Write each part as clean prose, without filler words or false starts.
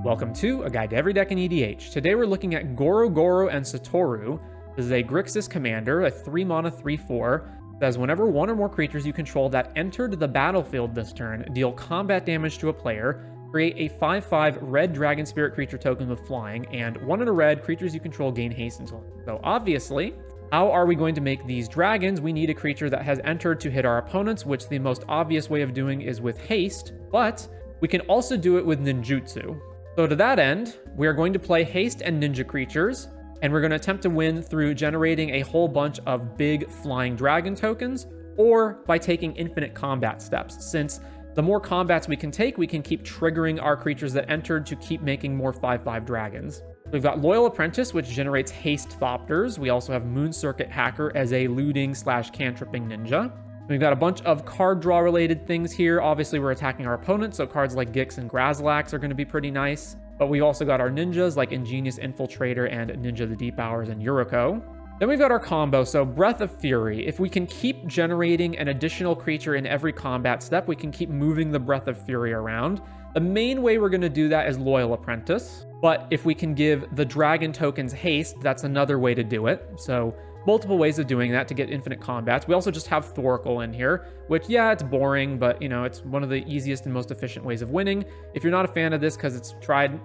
Welcome to A Guide to Every Deck in EDH. Today we're looking at Goro-Goro and Satoru. This is a Grixis commander, a 3-mana 3/4. Says whenever one or more creatures you control that entered the battlefield this turn deal combat damage to a player, create a 5/5 red dragon spirit creature token with flying, and 1 in a red, creatures you control gain haste until. So obviously, how are we going to make these dragons? We need a creature that has entered to hit our opponents, which the most obvious way of doing is with haste, but we can also do it with ninjutsu. So to that end, we are going to play haste and ninja creatures, and we're going to attempt to win through generating a whole bunch of big flying dragon tokens, or by taking infinite combat steps. Since the more combats we can take, we can keep triggering our creatures that entered to keep making more 5/5 dragons. We've got Loyal Apprentice, which generates haste thopters. We also have Moon Circuit Hacker as a looting/cantripping ninja. We've got a bunch of card draw related things here. Obviously, we're attacking our opponents, so cards like Gix and Grazlax are going to be pretty nice. But we've also got our ninjas like Ingenious Infiltrator and Ninja the Deep Hours and Yuriko. Then we've got our combo, so Breath of Fury. If we can keep generating an additional creature in every combat step, we can keep moving the Breath of Fury around. The main way we're going to do that is Loyal Apprentice. But if we can give the dragon tokens haste, that's another way to do it. So multiple ways of doing that to get infinite combats. We also just have Thoracle in here, which, yeah, it's boring, but, it's one of the easiest and most efficient ways of winning. If you're not a fan of this because it's tried,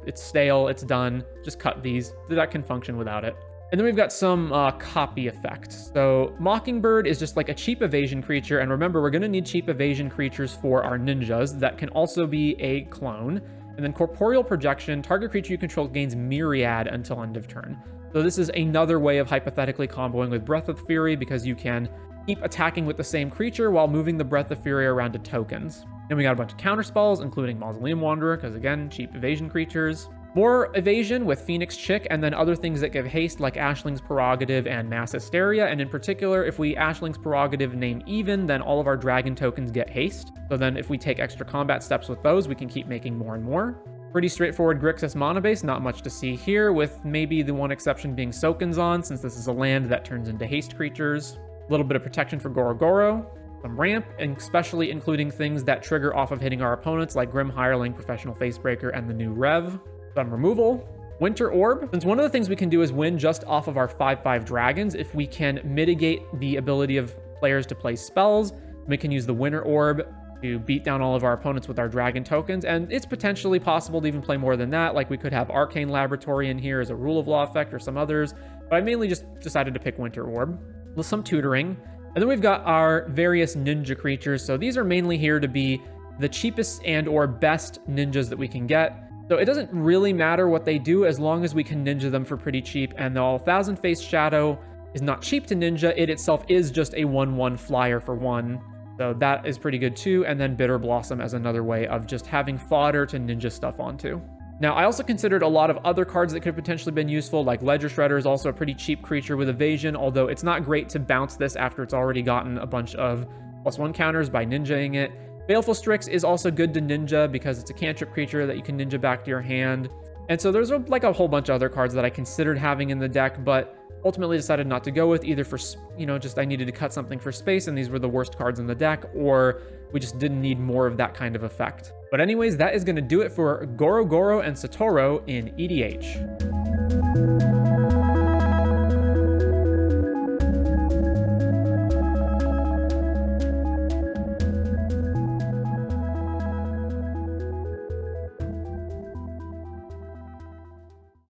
it's stale, it's done, just cut these. The deck can function without it. And then we've got some copy effects. So Mockingbird is just like a cheap evasion creature, and remember, we're going to need cheap evasion creatures for our ninjas that can also be a clone. And then Corporeal Projection, target creature you control gains Myriad until end of turn. So this is another way of hypothetically comboing with Breath of Fury, because you can keep attacking with the same creature while moving the Breath of Fury around to tokens. Then we got a bunch of counterspells, including Mausoleum Wanderer, because again, cheap evasion creatures. More evasion with Phoenix Chick, and then other things that give haste like Ashling's Prerogative and Mass Hysteria. And in particular, if we Ashling's Prerogative name even, then all of our dragon tokens get haste. So then if we take extra combat steps with those, we can keep making more and more. Pretty straightforward Grixis mana base, not much to see here, with maybe the one exception being Sokenzan, since this is a land that turns into haste creatures. A little bit of protection for Goro-Goro, some ramp, and especially including things that trigger off of hitting our opponents like Grim Hireling, Professional Facebreaker, and the new Rev. Some removal. Winter Orb, since one of the things we can do is win just off of our 5/5 dragons. If we can mitigate the ability of players to play spells, we can use the Winter Orb to beat down all of our opponents with our dragon tokens, and it's potentially possible to even play more than that. Like we could have Arcane Laboratory in here as a Rule of Law effect or some others, but I mainly just decided to pick Winter Orb with some tutoring. And then we've got our various ninja creatures. So these are mainly here to be the cheapest and or best ninjas that we can get. So it doesn't really matter what they do as long as we can ninja them for pretty cheap. And the Thousand Face Shadow is not cheap to ninja. It itself is just a 1/1 flyer for 1. So that is pretty good too. And then Bitter Blossom as another way of just having fodder to ninja stuff onto. Now, I also considered a lot of other cards that could have potentially been useful, like Ledger Shredder is also a pretty cheap creature with evasion, although it's not great to bounce this after it's already gotten a bunch of +1 counters by ninjaing it. Baleful Strix is also good to ninja because it's a cantrip creature that you can ninja back to your hand. And so there's like a whole bunch of other cards that I considered having in the deck, but ultimately decided not to go with, either for, just I needed to cut something for space and these were the worst cards in the deck, or we just didn't need more of that kind of effect. But anyways, that is going to do it for Goro-Goro and Satoru in EDH.